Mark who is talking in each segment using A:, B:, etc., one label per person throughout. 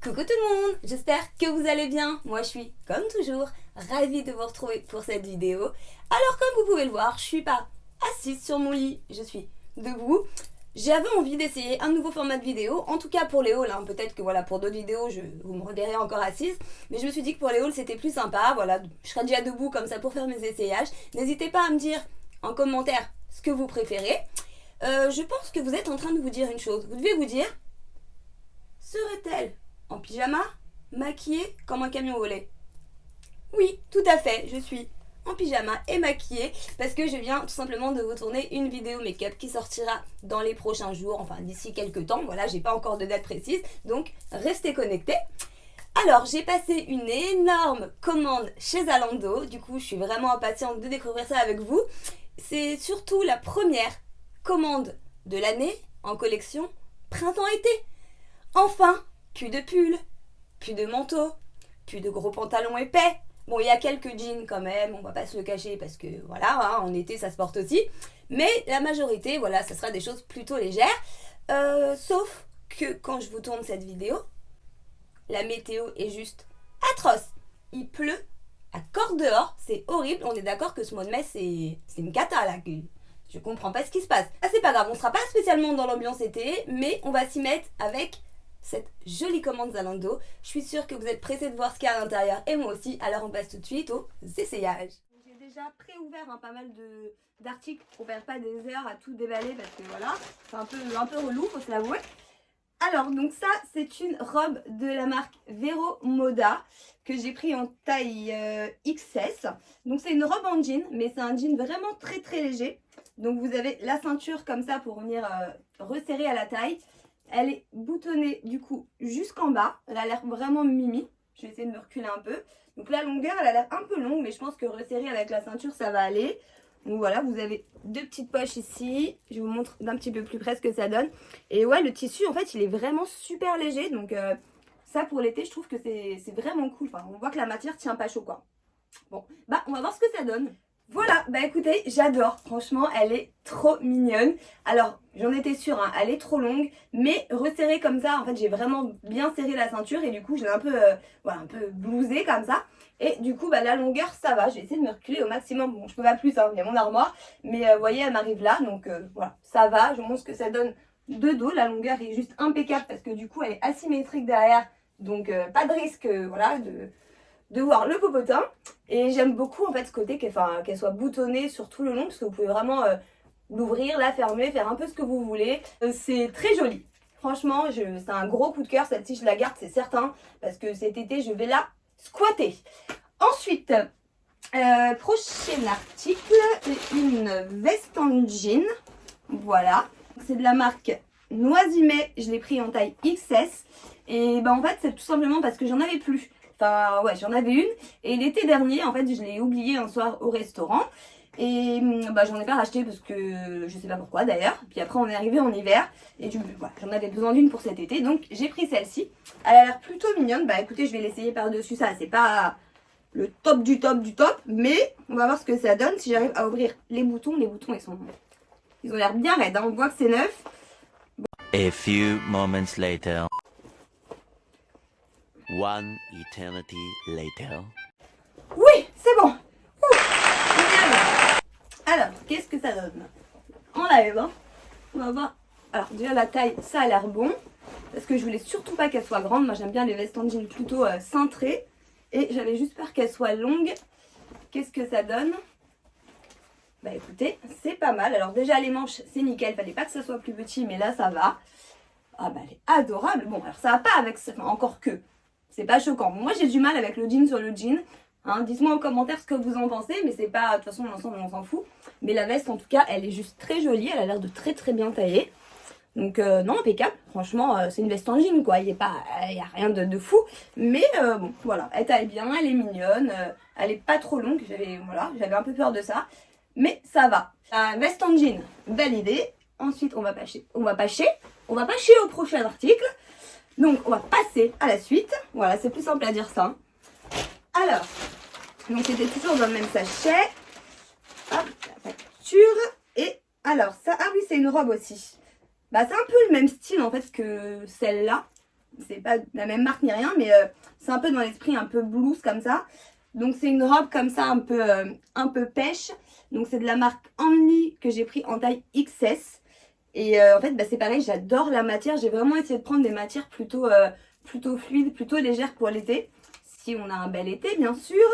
A: Coucou tout le monde, j'espère que vous allez bien. Moi je suis, comme toujours, ravie de vous retrouver pour cette vidéo. Alors comme vous pouvez le voir, je suis pas assise sur mon lit, je suis debout. J'avais envie d'essayer un nouveau format de vidéo, en tout cas pour les hauls, hein. Peut-être que voilà, pour d'autres vidéos, vous me reverrez encore assise. Mais je me suis dit que pour les hauls, c'était plus sympa. Voilà, je serai déjà debout comme ça pour faire mes essayages. N'hésitez pas à me dire en commentaire ce que vous préférez. Je pense que vous êtes en train de vous dire une chose. Vous devez vous dire, serait-elle en pyjama, maquillée comme un camion volé? Oui, tout à fait, je suis en pyjama et maquillée parce que je viens tout simplement de vous tourner une vidéo make-up qui sortira dans les prochains jours, enfin d'ici quelques temps. Voilà, j'ai pas encore de date précise, donc restez connectés. Alors, j'ai passé une énorme commande chez Zalando, du coup je suis vraiment impatiente de découvrir ça avec vous. C'est surtout la première commande de l'année en collection printemps-été. Enfin, plus de pulls, plus de manteaux, plus de gros pantalons épais. Bon, il y a quelques jeans quand même, on va pas se le cacher parce que voilà, hein, en été ça se porte aussi. Mais la majorité, voilà, ça sera des choses plutôt légères. Sauf que quand je vous tourne cette vidéo, la météo est juste atroce. Il pleut à corps dehors, c'est horrible. On est d'accord que ce mois de mai, c'est une cata là. Je comprends pas ce qui se passe. Ah, c'est pas grave, on sera pas spécialement dans l'ambiance été, mais on va s'y mettre avec cette jolie commande Zalando. Je suis sûre que vous êtes pressés de voir ce qu'il y a à l'intérieur et moi aussi, alors on passe tout de suite aux essayages. J'ai déjà pré-ouvert pas mal d'articles pour faire pas des heures à tout déballer parce que voilà, c'est un peu relou, faut se l'avouer. Alors donc ça c'est une robe de la marque Vero Moda que j'ai pris en taille XS. Donc c'est une robe en jean, mais c'est un jean vraiment très très léger. Donc vous avez la ceinture comme ça pour venir resserrer à la taille. Elle est boutonnée du coup jusqu'en bas. Elle a l'air vraiment mimi. Je vais essayer de me reculer un peu. Donc la longueur, elle a l'air un peu longue, mais je pense que resserrer avec la ceinture, ça va aller. Donc voilà, vous avez deux petites poches ici. Je vous montre d'un petit peu plus près ce que ça donne. Et ouais, le tissu, en fait, il est vraiment super léger. Donc ça, pour l'été, je trouve que c'est vraiment cool. Enfin, on voit que la matière tient pas chaud, quoi. Bon, bah on va voir ce que ça donne. Voilà, bah écoutez, j'adore, franchement, elle est trop mignonne. Alors, j'en étais sûre, hein, elle est trop longue, mais resserrée comme ça, en fait, j'ai vraiment bien serré la ceinture et du coup, je l'ai un peu blousée comme ça. Et du coup, bah la longueur, ça va, je vais essayer de me reculer au maximum. Bon, je peux pas plus, hein, il y a mon armoire, mais vous voyez, elle m'arrive là, donc voilà, ça va. Je vous montre ce que ça donne de dos. La longueur est juste impeccable parce que du coup, elle est asymétrique derrière, donc pas de risque, voilà, de voir le popotin. Et j'aime beaucoup en fait ce côté qu'elle soit boutonnée sur tout le long parce que vous pouvez vraiment l'ouvrir, la fermer, faire un peu ce que vous voulez. C'est très joli. Franchement, c'est un gros coup de cœur. Celle-ci, je la garde, c'est certain, parce que cet été, je vais la squatter. Ensuite, prochain article, une veste en jean. Voilà. C'est de la marque Noisimet. Je l'ai pris en taille XS. Et ben en fait, c'est tout simplement parce que j'en avais plus. Enfin, ouais, j'en avais une. Et l'été dernier, en fait, je l'ai oubliée un soir au restaurant. Et bah, j'en ai pas racheté parce que je sais pas pourquoi d'ailleurs. Puis après, on est arrivé en hiver. Et voilà, j'en avais besoin d'une pour cet été. Donc, j'ai pris celle-ci. Elle a l'air plutôt mignonne. Bah, écoutez, je vais l'essayer par-dessus ça. C'est pas le top du top du top. Mais on va voir ce que ça donne. Si j'arrive à ouvrir les boutons ils ont l'air bien raides, hein. On voit que c'est neuf.
B: A few moments later. One eternity later.
A: Oui, c'est bon. Ouh, alors, qu'est-ce que ça donne? On lève, hein. On va voir. Alors, déjà, la taille, ça a l'air bon. Parce que je voulais surtout pas qu'elle soit grande. Moi, j'aime bien les vestes en jean plutôt cintrées. Et j'avais juste peur qu'elle soit longue. Qu'est-ce que ça donne? Bah écoutez, c'est pas mal. Alors déjà, les manches, c'est nickel. Fallait pas que ça soit plus petit, mais là, ça va. Ah bah, elle est adorable. Bon, alors ça va pas avec... Enfin, encore que... C'est pas choquant. Moi, j'ai du mal avec le jean sur le jean. Hein, dites-moi en commentaire ce que vous en pensez, mais c'est pas... De toute façon, l'ensemble, on s'en fout. Mais la veste, en tout cas, elle est juste très jolie. Elle a l'air de très très bien tailler. Donc, non, impeccable. Franchement, c'est une veste en jean, quoi. Il n'y a rien de fou. Mais bon, voilà. Elle taille bien, elle est mignonne. Elle est pas trop longue. J'avais un peu peur de ça. Mais ça va. La veste en jean, validée. Ensuite, on va passer au prochain article. Donc, on va passer à la suite. Voilà, c'est plus simple à dire ça. Alors, donc c'était toujours dans le même sachet. Hop, la facture. Et alors, ça, ah oui, c'est une robe aussi. Bah, c'est un peu le même style, en fait, que celle-là. c'est pas la même marque ni rien, mais c'est un peu dans l'esprit un peu blues comme ça. Donc c'est une robe comme ça un peu pêche. Donc c'est de la marque Only que j'ai pris en taille XS. Et en fait c'est pareil, j'adore la matière. J'ai vraiment essayé de prendre des matières plutôt fluides, plutôt légères pour l'été. Si on a un bel été bien sûr.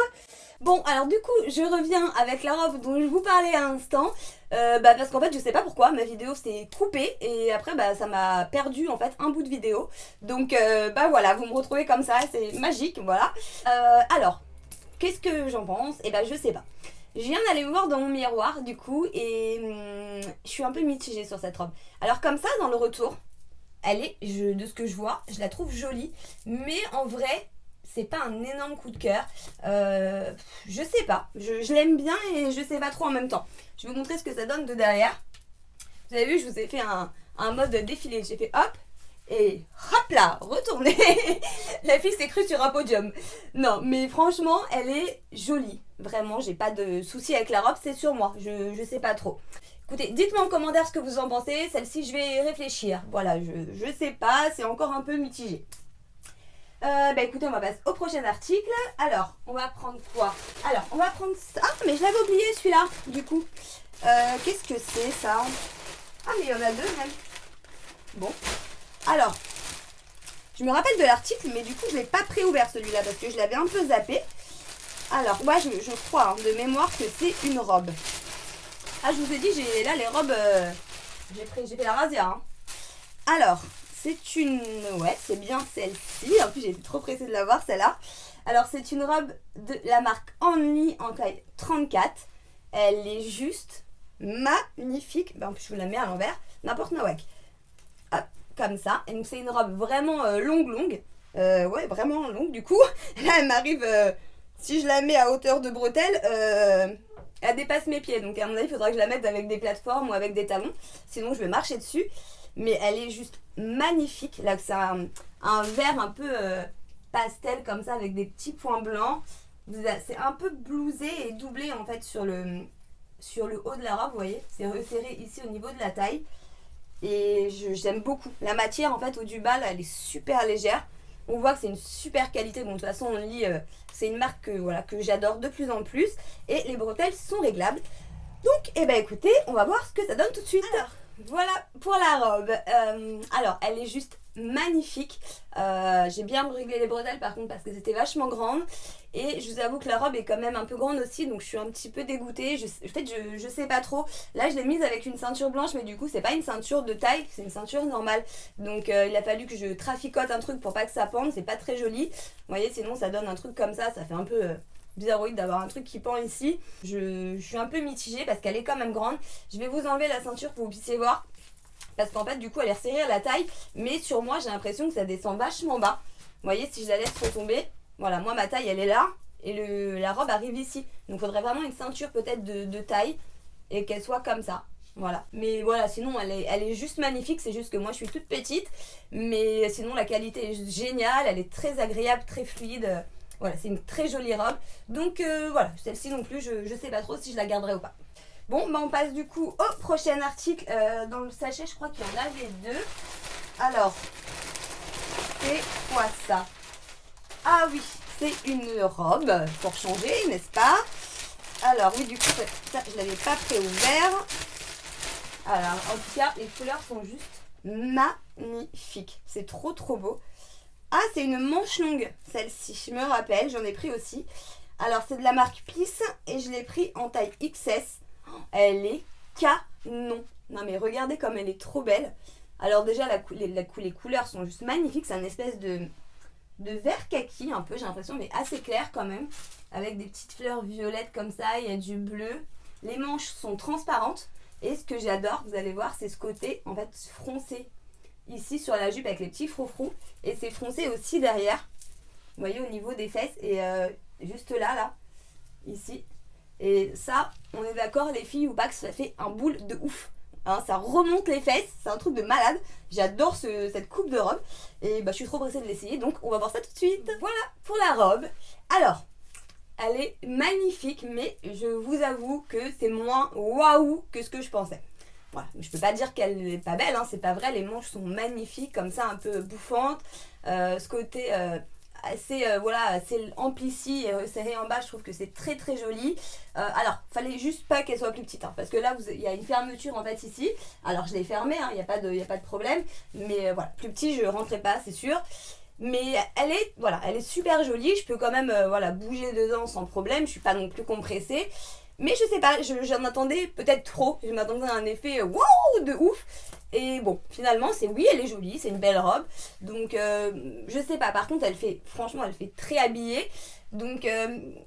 A: Bon alors du coup je reviens avec la robe dont je vous parlais à l'instant. Parce qu'en fait je sais pas pourquoi ma vidéo s'est coupée et après ça m'a perdu en fait un bout de vidéo. Donc voilà, vous me retrouvez comme ça, c'est magique, voilà. Alors qu'est-ce que j'en pense? Et je sais pas. Je viens d'aller me voir dans mon miroir du coup et je suis un peu mitigée sur cette robe. Alors comme ça dans le retour, elle est, de ce que je vois, je la trouve jolie, mais en vrai c'est pas un énorme coup de cœur. Je sais pas, je l'aime bien et je sais pas trop en même temps. Je vais vous montrer ce que ça donne de derrière. Vous avez vu, je vous ai fait un mode défilé. J'ai fait hop et hop là, retournez. La fille s'est crue sur un podium. Non, mais franchement, elle est jolie. Vraiment, j'ai pas de soucis avec la robe, c'est sur moi. Je sais pas trop. Écoutez, dites-moi en commentaire ce que vous en pensez. Celle-ci, je vais réfléchir. Voilà, je sais pas, c'est encore un peu mitigé. Écoutez, on va passer au prochain article. Alors, on va prendre quoi? Alors, on va prendre ça. Ah, mais je l'avais oublié celui-là, du coup. Qu'est-ce que c'est ça? Ah, mais il y en a deux même. Bon. Alors, je me rappelle de l'article, mais du coup, je l'ai pas préouvert celui-là parce que je l'avais un peu zappé. Alors, ouais, je crois de mémoire que c'est une robe. Ah, je vous ai dit, j'ai là les robes. J'ai fait la razzia. Hein. Alors. C'est une... Ouais, c'est bien celle-ci. En plus, j'ai été trop pressée de la voir, celle-là. Alors, c'est une robe de la marque Only en taille 34. Elle est juste magnifique. En plus, je vous la mets à l'envers. N'importe nawak. Hop, comme ça. Et donc, c'est une robe vraiment longue. Ouais, vraiment longue, du coup. Là, elle m'arrive... si je la mets à hauteur de bretelle... elle dépasse mes pieds. Donc, à mon avis, il faudra que je la mette avec des plateformes ou avec des talons. Sinon, je vais marcher dessus. Mais elle est juste magnifique. Là, c'est un vert un peu pastel comme ça avec des petits points blancs. C'est un peu blousé et doublé en fait sur le haut de la robe, vous voyez. C'est resserré ici au niveau de la taille. Et j'aime beaucoup. La matière en fait au du bas, là, elle est super légère. On voit que c'est une super qualité. Bon, de toute façon, on lit, c'est une marque que j'adore de plus en plus. Et les bretelles sont réglables. Donc, écoutez, on va voir ce que ça donne tout de suite. Alors, voilà pour la robe. Alors, elle est juste magnifique. J'ai bien réglé les bretelles par contre parce que c'était vachement grande. Et je vous avoue que la robe est quand même un peu grande aussi. Donc, je suis un petit peu dégoûtée. En fait, je sais pas trop. Là, je l'ai mise avec une ceinture blanche. Mais du coup, c'est pas une ceinture de taille. C'est une ceinture normale. Donc, il a fallu que je traficote un truc pour pas que ça pende. C'est pas très joli. Vous voyez, sinon, ça donne un truc comme ça. Ça fait un peu... bizarroïde d'avoir un truc qui pend ici. Je suis un peu mitigée parce qu'elle est quand même grande. Je vais vous enlever la ceinture pour que vous puissiez voir. Parce qu'en fait, du coup, elle est resserrée à la taille. Mais sur moi, j'ai l'impression que ça descend vachement bas. Vous voyez, si je la laisse retomber, voilà, moi, ma taille, elle est là. Et la robe arrive ici. Donc, il faudrait vraiment une ceinture peut-être de taille. Et qu'elle soit comme ça. Voilà. Mais voilà, sinon, elle est juste magnifique. C'est juste que moi, je suis toute petite. Mais sinon, la qualité est juste géniale. Elle est très agréable, très fluide. Voilà, c'est une très jolie robe. Donc voilà, celle-ci non plus, je sais pas trop si je la garderai ou pas. Bon, on passe du coup au prochain article. Dans le sachet, je crois qu'il y en avait deux. Alors, c'est quoi ça? Ah oui, c'est une robe pour changer, n'est-ce pas? Alors oui, du coup, ça, je l'avais pas préouvert. Alors, en tout cas, les couleurs sont juste magnifiques. C'est trop beau. Ah, c'est une manche longue, celle-ci, je me rappelle, j'en ai pris aussi. Alors, c'est de la marque Peace et je l'ai pris en taille XS. Elle est canon. Non, mais regardez comme elle est trop belle. Alors déjà, les couleurs sont juste magnifiques. C'est une espèce de vert kaki, un peu, j'ai l'impression, mais assez clair quand même. Avec des petites fleurs violettes comme ça, il y a du bleu. Les manches sont transparentes. Et ce que j'adore, vous allez voir, c'est ce côté, en fait, froncé. Ici sur la jupe avec les petits froufrous et c'est foncé aussi derrière, vous voyez, au niveau des fesses et juste là ici, et ça on est d'accord les filles ou pas que ça fait un boule de ouf, hein, ça remonte les fesses, c'est un truc de malade. J'adore cette coupe de robe et je suis trop pressée de l'essayer, donc on va voir ça tout de suite. Voilà pour la robe. Alors elle est magnifique, mais je vous avoue que c'est moins waouh que ce que je pensais. voilà, je peux pas dire qu'elle n'est pas belle, hein, c'est pas vrai, les manches sont magnifiques, comme ça, un peu bouffantes. Ce côté assez ampli ici et serré en bas, je trouve que c'est très très joli. Alors, fallait juste pas qu'elle soit plus petite, hein, parce que là, il y a une fermeture en fait ici. Alors, je l'ai fermée, il n'y a pas de problème, mais voilà, plus petit, je rentrais pas, c'est sûr. Mais elle est super jolie, je peux quand même bouger dedans sans problème, je suis pas non plus compressée. Mais je sais pas, j'en attendais peut-être trop, je m'attendais à un effet wow de ouf. Et bon, finalement, oui, elle est jolie, c'est une belle robe. Donc, je sais pas, par contre, franchement, elle fait très habillée. Donc,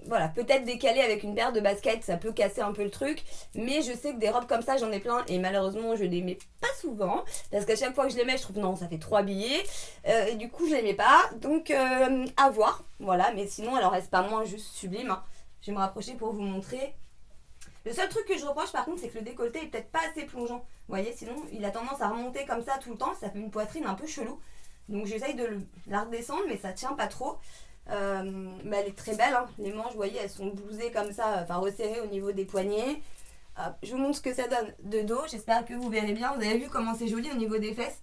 A: voilà, peut-être décalée avec une paire de baskets, ça peut casser un peu le truc. Mais je sais que des robes comme ça, j'en ai plein. Et malheureusement, je les mets pas souvent. Parce qu'à chaque fois que je les mets, je trouve non, ça fait trop habillé. Et du coup, je les mets pas. Donc, à voir. Voilà, mais sinon, elle en reste pas moins juste sublime, hein. Je vais me rapprocher pour vous montrer. Le seul truc que je reproche par contre, c'est que le décolleté est peut-être pas assez plongeant. Vous voyez, sinon il a tendance à remonter comme ça tout le temps, ça fait une poitrine un peu chelou. Donc j'essaye de la redescendre, mais ça tient pas trop. Mais elle est très belle, hein. Les manches, vous voyez, elles sont blousées comme ça, enfin resserrées au niveau des poignets. Je vous montre ce que ça donne de dos, j'espère que vous verrez bien. Vous avez vu comment c'est joli au niveau des fesses?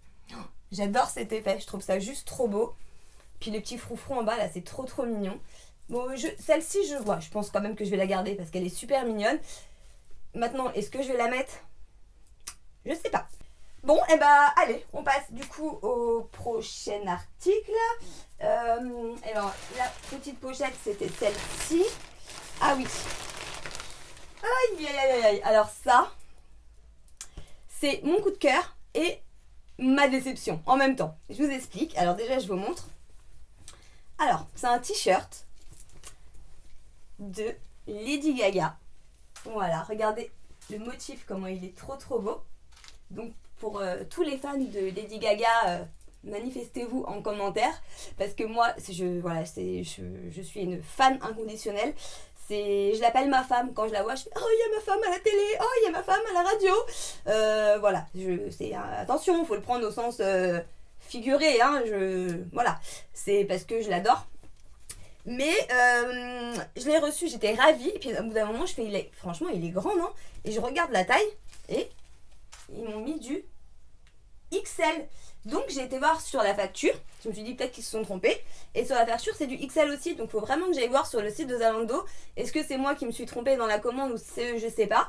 A: J'adore cet effet, je trouve ça juste trop beau. Puis les petits froufrous en bas, là, c'est trop trop mignon. Bon, celle-ci, je pense quand même que je vais la garder parce qu'elle est super mignonne. Maintenant, est-ce que je vais la mettre? Je sais pas. Bon, et bah, allez, on passe du coup au prochain article. Alors, la petite pochette, c'était celle-ci. Ah oui. Aïe, aïe, aïe, aïe. Alors ça, c'est mon coup de cœur et ma déception en même temps. Je vous explique. Alors déjà, je vous montre. Alors, c'est un t-shirt de Lady Gaga. Voilà, regardez le motif, comment il est trop trop beau. Donc pour tous les fans de Lady Gaga, manifestez-vous en commentaire. Parce que moi, je suis une fan inconditionnelle. Je l'appelle ma femme quand je la vois. Je fais oh, il y a ma femme à la télé, oh, il y a ma femme à la radio. Voilà, attention, il faut le prendre au sens figuré. Hein, voilà, c'est parce que je l'adore. Mais je l'ai reçu, j'étais ravie. Et puis au bout d'un moment, franchement, il est grand, non? Et je regarde la taille et ils m'ont mis du XL. Donc j'ai été voir sur la facture. Je me suis dit peut-être qu'ils se sont trompés. Et sur la facture, c'est du XL aussi. Donc il faut vraiment que j'aille voir sur le site de Zalando. Est-ce que c'est moi qui me suis trompée dans la commande ou c'est eux, je sais pas.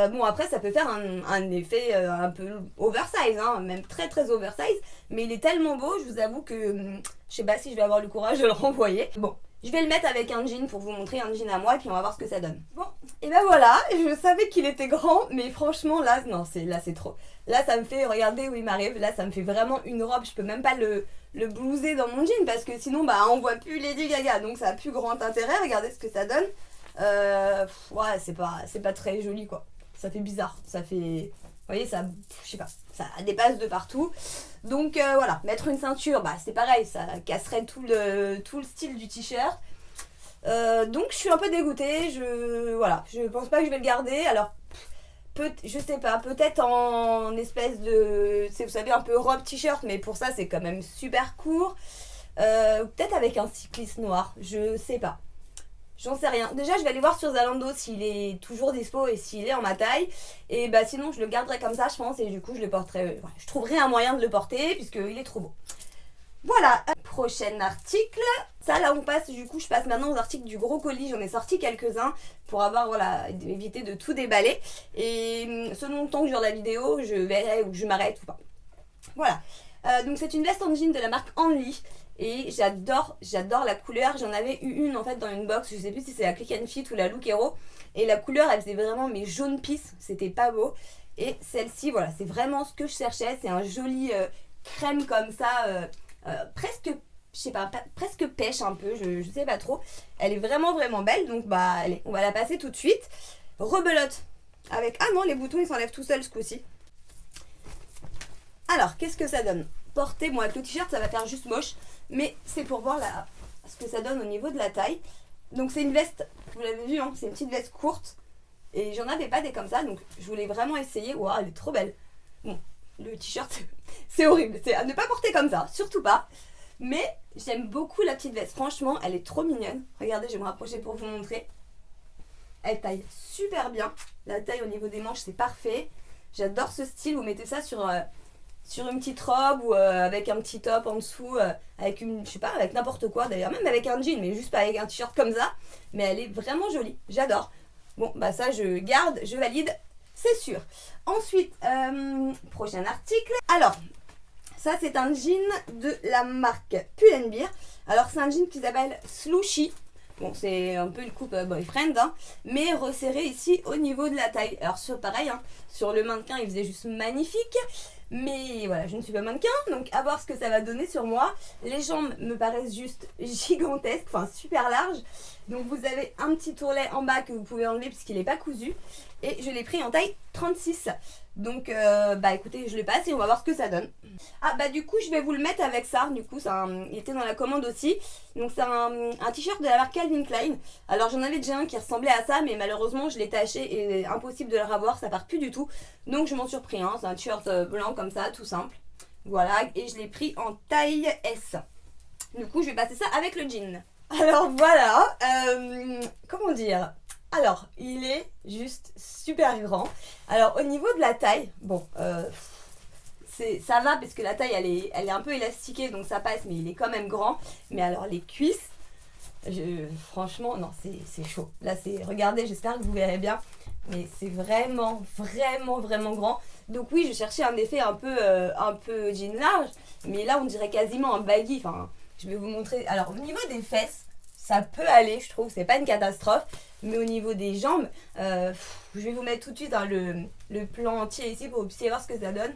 A: Bon, après, ça peut faire un effet un peu oversize, hein, même très très oversize. Mais il est tellement beau, je vous avoue que je sais pas si je vais avoir le courage de le renvoyer. Bon. Je vais le mettre avec un jean pour vous montrer un jean à moi et puis on va voir ce que ça donne. Bon, et ben voilà, je savais qu'il était grand, mais franchement là, non, c'est trop. Là, ça me fait, regardez où il m'arrive, là, ça me fait vraiment une robe. Je peux même pas le blouser dans mon jean parce que sinon, bah, on voit plus Lady Gaga, donc ça a plus grand intérêt. Regardez ce que ça donne. Ouais, c'est pas très joli quoi. Ça fait bizarre, ça fait... Vous voyez, ça, je sais pas, ça dépasse de partout. Donc voilà, mettre une ceinture, bah c'est pareil, ça casserait tout le style du t-shirt. Donc je suis un peu dégoûtée, je pense pas que je vais le garder. Alors, je sais pas, peut-être en espèce de, vous savez, un peu robe t-shirt, mais pour ça c'est quand même super court. Peut-être avec un cycliste noir, je sais pas. J'en sais rien. Déjà, je vais aller voir sur Zalando s'il est toujours dispo et s'il est en ma taille. Et bah sinon, je le garderai comme ça, je pense. Et du coup, je le porterai. Je trouverai un moyen de le porter puisqu'il est trop beau. Voilà. Prochain article. Ça, là, je passe maintenant aux articles du gros colis. J'en ai sorti quelques-uns pour éviter de tout déballer. Et selon le temps que dure la vidéo, je verrai où je m'arrête ou pas. Voilà. Donc, c'est une veste en jean de la marque Only. Et j'adore la couleur. J'en avais eu une en fait dans une box. Je sais plus si c'est la Click and Fit ou la Look Hero. Et la couleur, elle faisait vraiment mes jaunes pisse. C'était pas beau. Et celle-ci, voilà, c'est vraiment ce que je cherchais. C'est un joli crème comme ça. Presque, je sais pas, presque pêche un peu. Je sais pas trop. Elle est vraiment vraiment belle. Donc bah allez, on va la passer tout de suite. Rebelote. Avec... Ah non, les boutons ils s'enlèvent tout seuls ce coup-ci. Alors, qu'est-ce que ça donne? Porter, bon avec le t-shirt ça va faire juste moche. Mais c'est pour voir ce que ça donne au niveau de la taille. Donc c'est une veste, vous l'avez vu, hein, c'est une petite veste courte. Et j'en avais pas des comme ça, donc je voulais vraiment essayer. Waouh, elle est trop belle. Bon, le t-shirt, c'est horrible. C'est à ne pas porter comme ça, surtout pas. Mais j'aime beaucoup la petite veste. Franchement, elle est trop mignonne. Regardez, je vais me rapprocher pour vous montrer. Elle taille super bien. La taille au niveau des manches, c'est parfait. J'adore ce style, vous mettez ça sur une petite robe ou avec un petit top en dessous, avec une, je sais pas, avec n'importe quoi d'ailleurs, même avec un jean, mais juste pas avec un t-shirt comme ça. Mais elle est vraiment jolie, j'adore. Bon, bah ça je garde, je valide, c'est sûr. Ensuite, prochain article. Alors, ça c'est un jean de la marque Pull&Bear. Alors c'est un jean qui s'appelle Slushy. Bon, c'est un peu une coupe boyfriend, hein, mais resserré ici au niveau de la taille. Alors pareil, hein, sur le mannequin il faisait juste magnifique. Mais voilà, je ne suis pas mannequin, donc à voir ce que ça va donner sur moi. Les jambes me paraissent juste gigantesques, enfin super larges. Donc vous avez un petit tourlet en bas que vous pouvez enlever puisqu'il n'est pas cousu. Et je l'ai pris en taille 36. Donc bah écoutez, je le passe et on va voir ce que ça donne. Ah bah du coup je vais vous le mettre avec ça. Du coup il était dans la commande aussi. Donc c'est un t-shirt de la marque Calvin Klein. Alors j'en avais déjà un qui ressemblait à ça, mais malheureusement je l'ai taché et impossible de le revoir, ça part plus du tout. Donc je m'en suis repris un, c'est un t-shirt blanc comme ça, tout simple. Voilà, et je l'ai pris en taille S. Du coup je vais passer ça avec le jean. Alors voilà, comment dire? Alors, il est juste super grand. Alors, au niveau de la taille, bon, ça va parce que la taille, elle est un peu élastiquée, donc ça passe, mais il est quand même grand. Mais alors, les cuisses, franchement, non, c'est chaud. Là, regardez, j'espère que vous verrez bien, mais c'est vraiment, vraiment, vraiment grand. Donc oui, je cherchais un effet un peu jean large, mais là, on dirait quasiment un baggy. Enfin, je vais vous montrer. Alors, au niveau des fesses, ça peut aller, je trouve, c'est pas une catastrophe. Mais au niveau des jambes, je vais vous mettre tout de suite hein, le plan entier ici pour que vous puissiez voir ce que ça donne.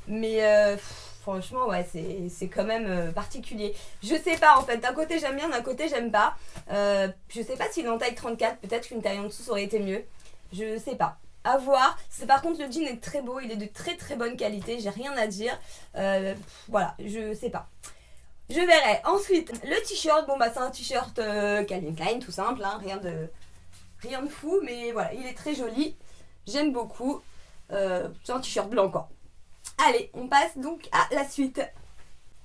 A: Mais franchement, ouais, c'est quand même particulier. Je sais pas en fait, d'un côté j'aime bien, d'un côté j'aime pas. Je sais pas s'il est en taille 34, peut-être qu'une taille en dessous ça aurait été mieux. Je sais pas. À voir. Par contre, le jean est très beau, il est de très très bonne qualité, j'ai rien à dire. Voilà, je sais pas. Je verrai. Ensuite, le t-shirt, bon bah c'est un t-shirt Calvin Klein, tout simple, hein, rien de fou, mais voilà, il est très joli. J'aime beaucoup. C'est un t-shirt blanc quoi. Allez, on passe donc à la suite.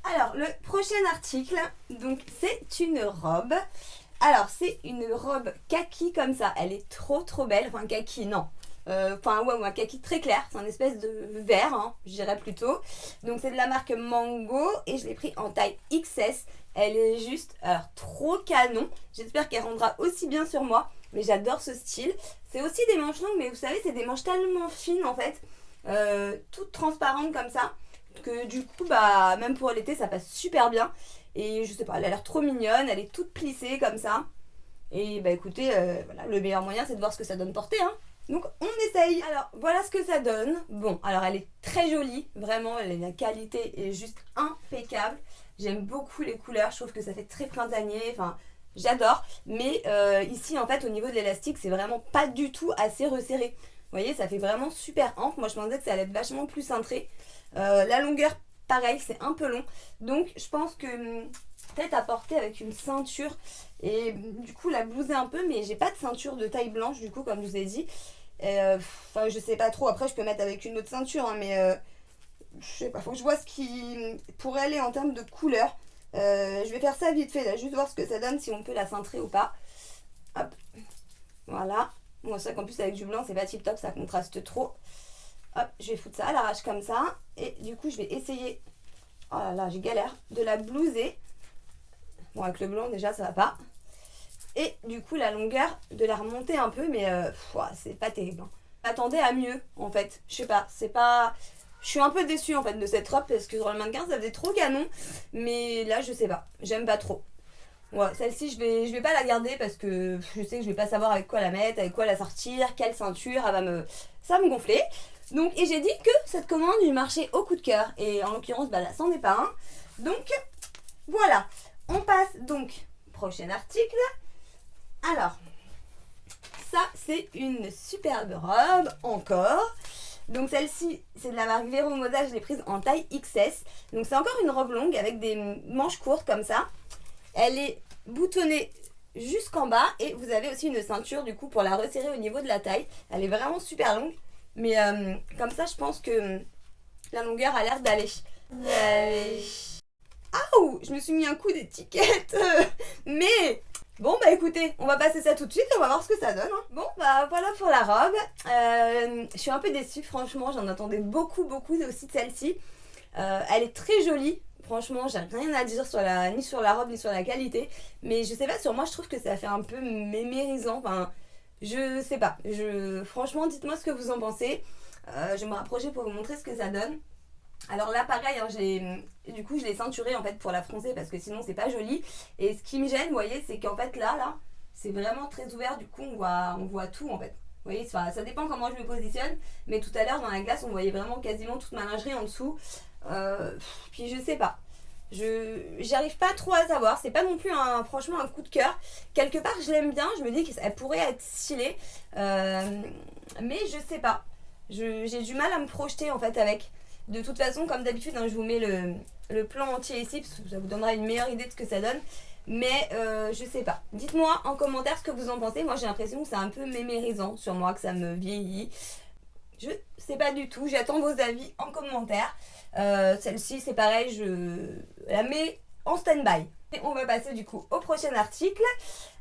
A: Alors, le prochain article, donc c'est une robe. Alors, c'est une robe kaki comme ça. Elle est trop trop belle. Enfin, kaki, non. Enfin, ouais, un kaki très clair. C'est un espèce de vert, hein, je dirais plutôt. Donc, c'est de la marque Mango et je l'ai pris en taille XS. Elle est juste, alors, trop canon. J'espère qu'elle rendra aussi bien sur moi. Mais j'adore ce style. C'est aussi des manches longues, mais vous savez, c'est des manches tellement fines en fait. Toutes transparentes comme ça. Que du coup, bah, même pour l'été, ça passe super bien. Et je sais pas, elle a l'air trop mignonne. Elle est toute plissée comme ça. Et bah écoutez, voilà, le meilleur moyen, c'est de voir ce que ça donne porter, hein. Donc on essaye. Alors voilà ce que ça donne. Bon, alors elle est très jolie. Vraiment, la qualité est juste impeccable. J'aime beaucoup les couleurs. Je trouve que ça fait très printanier. Enfin, j'adore. Mais ici, en fait, au niveau de l'élastique, c'est vraiment pas du tout assez resserré. Vous voyez, ça fait vraiment super ample. Moi, je pensais que ça allait être vachement plus cintré. La longueur, pareil, c'est un peu long. Donc, je pense que peut-être à porter avec une ceinture et du coup la blouser un peu. Mais j'ai pas de ceinture de taille blanche, du coup, comme je vous ai dit. Enfin, je sais pas trop. Après, je peux mettre avec une autre ceinture, hein, mais je sais pas. Faut que je vois ce qui pourrait aller en termes de couleur. Je vais faire ça vite fait, là, juste voir ce que ça donne, si on peut la cintrer ou pas. Hop, voilà. Bon, c'est vrai qu'en plus avec du blanc, c'est pas tip top, ça contraste trop. Hop, je vais foutre ça à l'arrache comme ça. Et du coup, je vais essayer, oh là là, j'ai galère, de la blouser. Bon, avec le blanc, déjà, ça va pas. Et du coup, la longueur, de la remonter un peu, mais c'est pas terrible. Hein. Attendez à mieux, en fait. Je sais pas, c'est pas... Je suis un peu déçue, en fait, de cette robe, parce que sur le mannequin, ça faisait trop canon. Mais là, je sais pas, j'aime pas trop. Ouais, celle-ci, je vais pas la garder, parce que je sais que je vais pas savoir avec quoi la mettre, avec quoi la sortir, quelle ceinture, ça va me gonfler. Donc, et j'ai dit que cette commande lui marchait au coup de cœur. Et en l'occurrence, bah là, c'en est pas un. Donc, voilà. On passe donc, prochain article. Alors, ça, c'est une superbe robe, encore. Donc, celle-ci, c'est de la marque Vero Moda, je l'ai prise en taille XS. Donc, c'est encore une robe longue avec des manches courtes comme ça. Elle est boutonnée jusqu'en bas et vous avez aussi une ceinture du coup pour la resserrer au niveau de la taille. Elle est vraiment super longue. Mais comme ça, je pense que la longueur a l'air d'aller. Aouh, je me suis mis un coup d'étiquette. Mais bon, bah écoutez, on va passer ça tout de suite et on va voir ce que ça donne. Hein. Bon, bah voilà pour la robe. Je suis un peu déçue, franchement, j'en attendais beaucoup aussi de celle-ci. Elle est très jolie. Franchement, j'ai rien à dire ni sur la robe ni sur la qualité. Mais je sais pas, sur moi, je trouve que ça fait un peu mémérisant. Enfin, je sais pas. Franchement, dites-moi ce que vous en pensez. Je vais me rapprocher pour vous montrer ce que ça donne. Alors là, pareil, hein, du coup, je l'ai ceinturée en fait pour la froncer parce que sinon, c'est pas joli. Et ce qui me gêne, vous voyez, c'est qu'en fait là, c'est vraiment très ouvert. Du coup, on voit tout en fait. Vous voyez, ça dépend comment je me positionne. Mais tout à l'heure, dans la glace, on voyait vraiment quasiment toute ma lingerie en dessous. Puis je sais pas. J'arrive pas trop à savoir. C'est pas non plus franchement un coup de cœur. Quelque part, je l'aime bien. Je me dis qu'elle pourrait être stylée. Mais je sais pas. J'ai du mal à me projeter en fait avec. De toute façon, comme d'habitude, hein, je vous mets le plan entier ici parce que ça vous donnera une meilleure idée de ce que ça donne. Mais je sais pas. Dites-moi en commentaire ce que vous en pensez. Moi, j'ai l'impression que c'est un peu mémérisant sur moi, que ça me vieillit. Je sais pas du tout. J'attends vos avis en commentaire. Celle-ci, c'est pareil, je la mets en stand-by. Et on va passer du coup au prochain article.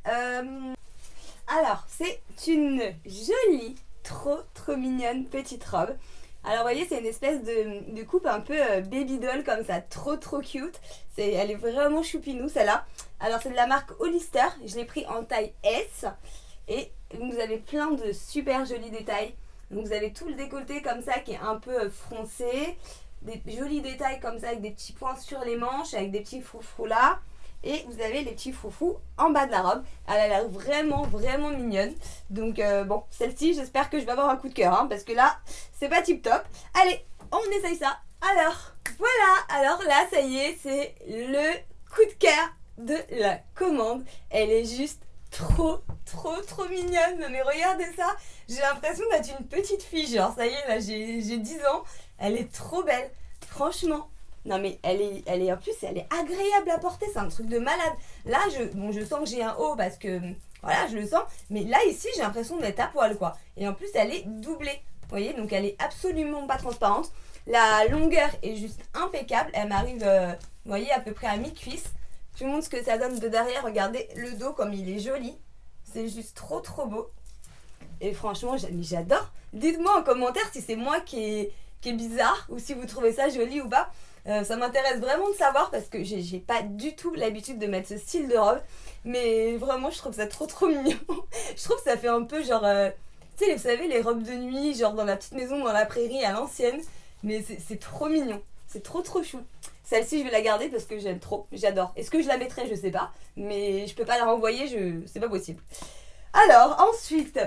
A: Alors, c'est une jolie, trop mignonne petite robe. Alors vous voyez, c'est une espèce de coupe un peu baby doll comme ça, trop cute. Elle est vraiment choupinou celle-là. Alors c'est de la marque Hollister, je l'ai pris en taille S. Et vous avez plein de super jolis détails. Donc vous avez tout le décolleté comme ça qui est un peu froncé. Des jolis détails comme ça avec des petits points sur les manches, avec des petits froufrous là. Et vous avez les petits froufrous en bas de la robe. Elle a l'air vraiment mignonne. Donc bon, celle-ci, j'espère que je vais avoir un coup de cœur. Hein, parce que là, c'est pas tip top. Allez, on essaye ça. Alors, voilà. Alors là, ça y est, c'est le coup de cœur de la commande. Elle est juste trop mignonne. Mais regardez ça. J'ai l'impression d'être une petite fille. Genre, ça y est, là, j'ai 10 ans. Elle est trop belle. Franchement. Non mais elle est en plus elle est agréable à porter, c'est un truc de malade. Là je sens que j'ai un haut parce que voilà je le sens, mais là ici j'ai l'impression d'être à poil quoi. Et en plus elle est doublée, vous voyez, donc elle est absolument pas transparente. La longueur est juste impeccable, elle m'arrive vous voyez à peu près à mi-cuisse. Je vous montre ce que ça donne de derrière, regardez le dos comme il est joli. C'est juste trop beau. Et franchement j'adore. Dites-moi en commentaire si c'est moi qui est bizarre ou si vous trouvez ça joli ou pas. Ça m'intéresse vraiment de savoir parce que j'ai pas du tout l'habitude de mettre ce style de robe. Mais vraiment, je trouve ça trop mignon. Je trouve que ça fait un peu genre... tu sais, vous savez, les robes de nuit, genre dans la petite maison dans la prairie à l'ancienne. Mais c'est trop mignon. C'est trop chou. Celle-ci, je vais la garder parce que j'aime trop. J'adore. Est-ce que je la mettrai? Je sais pas. Mais je peux pas la renvoyer, c'est pas possible. Alors, ensuite,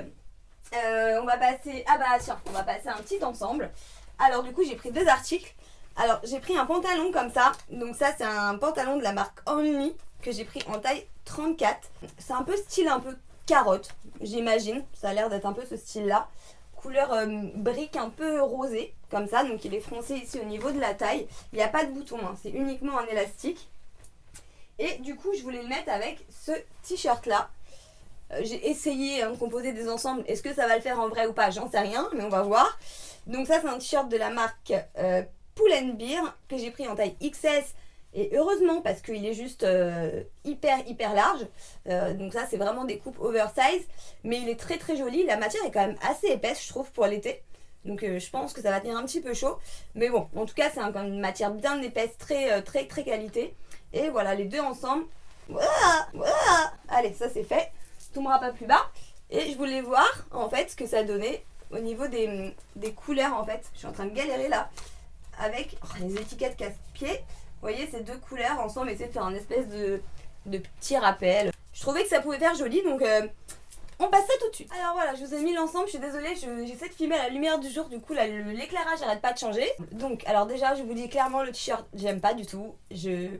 A: on va passer... Ah bah tiens, on va passer à un petit ensemble. Alors du coup, j'ai pris 2 articles. Alors j'ai pris un pantalon comme ça. Donc ça c'est un pantalon de la marque Only que j'ai pris en taille 34. C'est un peu style un peu carotte, j'imagine. Ça a l'air d'être un peu ce style là. Couleur brique un peu rosée comme ça. Donc il est froncé ici au niveau de la taille. Il n'y a pas de bouton, hein. C'est uniquement un élastique. Et du coup je voulais le mettre avec ce t-shirt là. J'ai essayé de composer des ensembles. Est-ce que ça va le faire en vrai ou pas? J'en sais rien, mais on va voir. Donc ça c'est un t-shirt de la marque Pull & Bear que j'ai pris en taille XS. Et heureusement parce qu'il est juste hyper large. Donc ça c'est vraiment des coupes oversize. Mais il est très joli. La matière est quand même assez épaisse je trouve pour l'été. Donc je pense que ça va tenir un petit peu chaud. Mais bon, en tout cas c'est une matière bien épaisse, très qualité. Et voilà les deux ensemble. Voilà. Allez, ça c'est fait. Tombera pas plus bas. Et je voulais voir en fait ce que ça donnait au niveau des couleurs en fait. Je suis en train de galérer là avec les étiquettes casse-pieds. Vous voyez ces deux couleurs ensemble, essayer de faire un espèce de petit rappel. Je trouvais que ça pouvait faire joli donc on passe ça tout de suite. Alors voilà, je vous ai mis l'ensemble, je suis désolée, j'essaie de filmer à la lumière du jour, du coup là l'éclairage n'arrête pas de changer. Donc alors déjà je vous dis clairement le t-shirt j'aime pas du tout. Je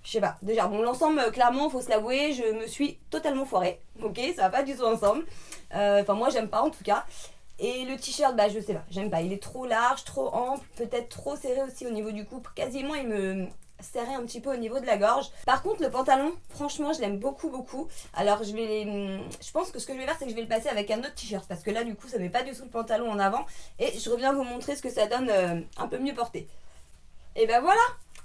A: sais pas, déjà bon l'ensemble clairement faut se l'avouer, je me suis totalement foirée. Ok, ça va pas du tout ensemble. Enfin moi j'aime pas en tout cas. Et le t-shirt, bah je sais pas, j'aime pas, il est trop large, trop ample, peut-être trop serré aussi au niveau du cou, quasiment il me serrait un petit peu au niveau de la gorge. Par contre le pantalon, franchement je l'aime beaucoup. Alors je pense que ce que je vais faire c'est que je vais le passer avec un autre t-shirt parce que là du coup ça met pas du tout le pantalon en avant et je reviens vous montrer ce que ça donne un peu mieux porté. Et ben voilà,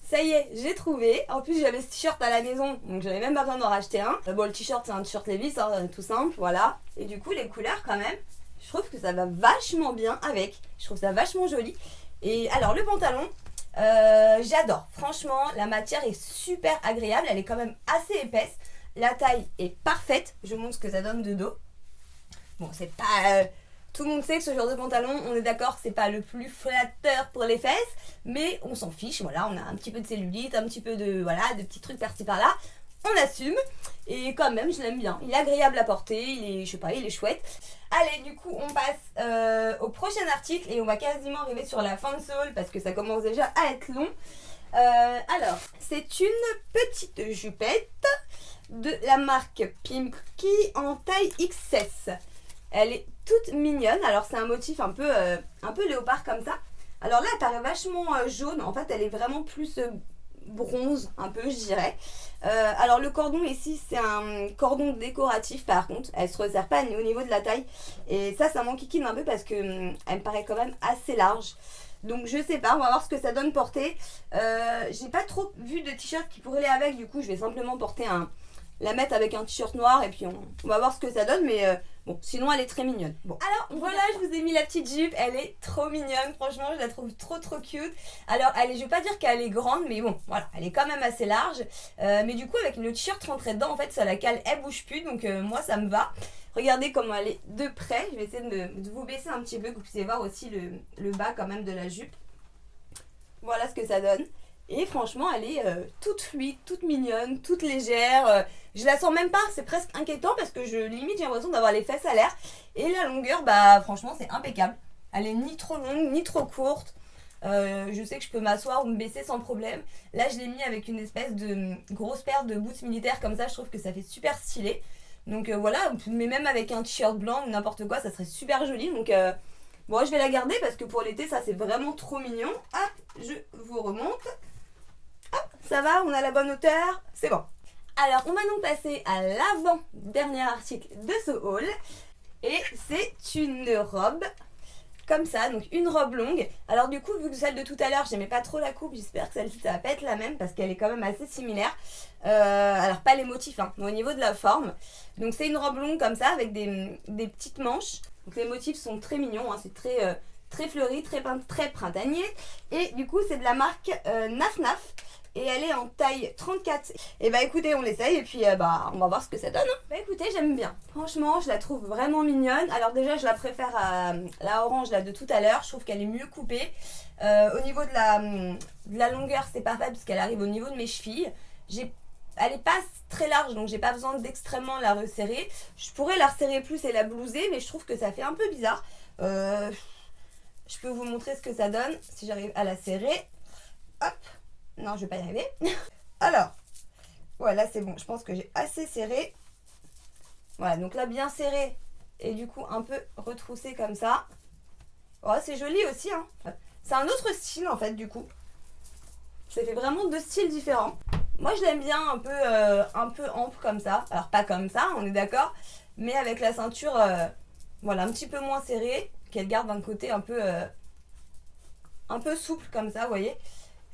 A: Ça y est, j'ai trouvé. En plus, j'avais ce t-shirt à la maison, donc j'avais même pas besoin d'en racheter un. Bon, le t-shirt, c'est un t-shirt Levi's, hein, tout simple, voilà. Et du coup, les couleurs, quand même, je trouve que ça va vachement bien avec. Je trouve ça vachement joli. Et alors, le pantalon, j'adore. Franchement, la matière est super agréable. Elle est quand même assez épaisse. La taille est parfaite. Je vous montre ce que ça donne de dos. Bon, c'est pas... tout le monde sait que ce genre de pantalon, on est d'accord que c'est pas le plus flatteur pour les fesses, mais on s'en fiche, voilà, on a un petit peu de cellulite, un petit peu de, voilà, de petits trucs par-ci par-là, on assume, et quand même, je l'aime bien. Il est agréable à porter, il est, je sais pas, il est chouette. Allez, du coup, on passe au prochain article, et on va quasiment arriver sur la fin de ce haul, parce que ça commence déjà à être long. Alors, c'est une petite jupette de la marque Pimki en taille XS. Elle est toute mignonne. Alors c'est un motif un peu léopard comme ça. Alors là elle paraît vachement jaune. En fait elle est vraiment plus bronze un peu je dirais. Alors le cordon ici c'est un cordon décoratif par contre. Elle se resserre pas au niveau de la taille. Et ça m'enquiquine un peu parce que elle me paraît quand même assez large. Donc je sais pas, on va voir ce que ça donne porter. J'ai pas trop vu de t-shirt qui pourrait aller avec. Du coup je vais simplement porter la mettre avec un t-shirt noir et puis on va voir ce que ça donne, mais bon, sinon elle est très mignonne. Bon, alors voilà, je vous ai mis la petite jupe, elle est trop mignonne, franchement je la trouve trop cute. Alors je vais pas dire qu'elle est grande, mais bon, voilà, elle est quand même assez large, mais du coup avec le t-shirt rentré dedans, en fait ça la cale, elle bouge plus, donc moi ça me va. Regardez comment elle est de près, je vais essayer de vous baisser un petit peu, que vous puissiez voir aussi le bas quand même de la jupe. Voilà ce que ça donne. Et franchement, elle est toute fluide, toute mignonne, toute légère. Je la sens même pas, c'est presque inquiétant parce que limite j'ai l'impression d'avoir les fesses à l'air. Et la longueur, bah franchement, c'est impeccable. Elle est ni trop longue, ni trop courte. Je sais que je peux m'asseoir ou me baisser sans problème. Là, je l'ai mis avec une espèce de grosse paire de boots militaires comme ça. Je trouve que ça fait super stylé. Donc voilà, mais même avec un t-shirt blanc ou n'importe quoi, ça serait super joli. Donc bon, je vais la garder parce que pour l'été, ça c'est vraiment trop mignon. Hop, je vous remonte. Hop, ça va, on a la bonne hauteur, c'est bon. Alors, on va donc passer à l'avant-dernier article de ce haul. Et c'est une robe, comme ça, donc une robe longue. Alors du coup, vu que celle de tout à l'heure, j'aimais pas trop la coupe, j'espère que celle-ci, ça va pas être la même, parce qu'elle est quand même assez similaire. Alors, pas les motifs, hein, mais au niveau de la forme. Donc c'est une robe longue comme ça, avec des petites manches. Donc les motifs sont très mignons, hein, c'est très fleuri, très printanier. Et du coup, c'est de la marque Naf Naf. Et elle est en taille 34. Et bah écoutez, on l'essaye et puis bah on va voir ce que ça donne. Bah écoutez, j'aime bien. Franchement, je la trouve vraiment mignonne. Alors déjà, je la préfère à la orange là de tout à l'heure. Je trouve qu'elle est mieux coupée. Au niveau de la longueur, c'est parfait parce qu'elle arrive au niveau de mes chevilles. Elle est pas très large, donc j'ai pas besoin d'extrêmement la resserrer. Je pourrais la resserrer plus et la blouser, mais je trouve que ça fait un peu bizarre. Je peux vous montrer ce que ça donne si j'arrive à la serrer. Hop. Non, je vais pas y arriver. Alors, voilà, c'est bon. Je pense que j'ai assez serré. Voilà, donc là, bien serré. Et du coup, un peu retroussé comme ça. Oh, c'est joli aussi, hein. C'est un autre style, en fait, du coup. Ça fait vraiment deux styles différents. Moi, je l'aime bien un peu ample comme ça. Alors, pas comme ça, on est d'accord. Mais avec la ceinture, voilà, un petit peu moins serrée. Qu'elle garde un côté un peu souple comme ça, vous voyez.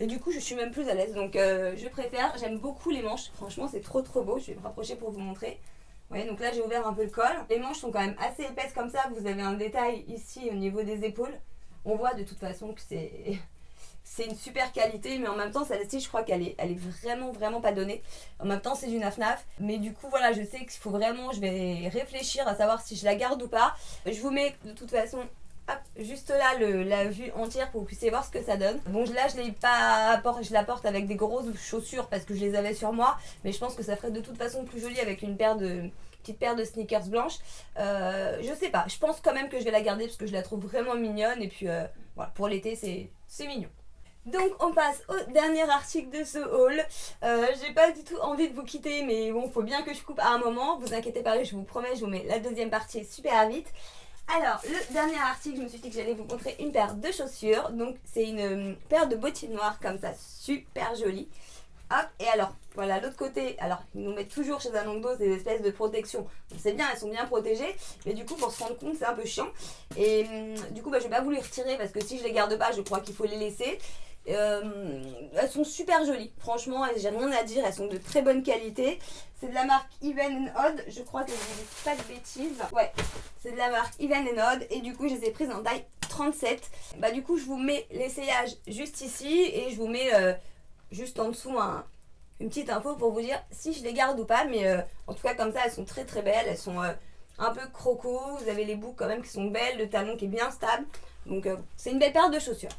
A: Et du coup, je suis même plus à l'aise. Donc, je préfère. J'aime beaucoup les manches. Franchement, c'est trop beau. Je vais me rapprocher pour vous montrer. Vous voyez, donc là, j'ai ouvert un peu le col. Les manches sont quand même assez épaisses comme ça. Vous avez un détail ici au niveau des épaules. On voit de toute façon que c'est une super qualité. Mais en même temps, celle-ci, je crois qu'elle est vraiment pas donnée. En même temps, c'est du Naf Naf. Mais du coup, voilà, je sais qu'il faut vraiment... Je vais réfléchir à savoir si je la garde ou pas. Je vous mets de toute façon... Hop, juste là la vue entière pour que vous puissiez voir ce que ça donne. Bon là je la porte avec des grosses chaussures parce que je les avais sur moi, mais je pense que ça ferait de toute façon plus joli avec une petite paire de sneakers blanches. Je sais pas, je pense quand même que je vais la garder parce que je la trouve vraiment mignonne et puis voilà, pour l'été c'est mignon. Donc on passe au dernier article de ce haul. J'ai pas du tout envie de vous quitter, mais bon, faut bien que je coupe à un moment. Vous inquiétez pas, je vous promets, je vous mets la deuxième partie super vite. Alors, le dernier article, je me suis dit que j'allais vous montrer une paire de chaussures. Donc, c'est une paire de bottines noires comme ça, super jolie. Hop, et alors, voilà, l'autre côté, alors, ils nous mettent toujours chez un dos des espèces de protection. Donc, c'est bien, elles sont bien protégées. Mais du coup, pour se rendre compte, c'est un peu chiant. Et du coup, je vais pas vous les retirer parce que si je les garde pas, je crois qu'il faut les laisser. Elles sont super jolies, franchement, j'ai rien à dire, elles sont de très bonne qualité. C'est de la marque Even & Odd, je crois que je ne dis pas de bêtises. Ouais, c'est de la marque Even & Odd et du coup je les ai prises en taille 37. Bah du coup je vous mets l'essayage juste ici et je vous mets juste en dessous une petite info pour vous dire si je les garde ou pas. Mais en tout cas comme ça elles sont très très belles, elles sont un peu croco, vous avez les boucles quand même qui sont belles, le talon qui est bien stable. Donc c'est une belle paire de chaussures.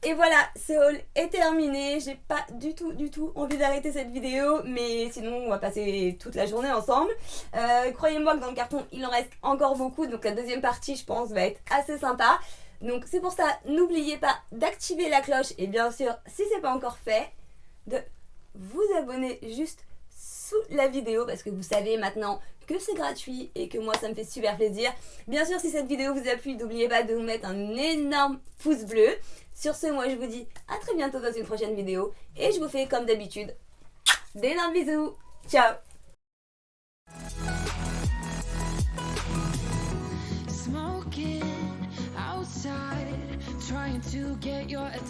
A: Et voilà, ce haul est terminé. J'ai pas du tout envie d'arrêter cette vidéo, mais sinon on va passer toute la journée ensemble. Croyez-moi que dans le carton il en reste encore beaucoup, donc la deuxième partie je pense va être assez sympa. Donc c'est pour ça, n'oubliez pas d'activer la cloche et bien sûr si c'est pas encore fait, de vous abonner juste sous la vidéo parce que vous savez maintenant que c'est gratuit et que moi ça me fait super plaisir. Bien sûr si cette vidéo vous a plu, n'oubliez pas de vous mettre un énorme pouce bleu. Sur ce, moi je vous dis à très bientôt dans une prochaine vidéo et je vous fais comme d'habitude d'énormes bisous. Ciao. Smoking outside, trying to get your attention.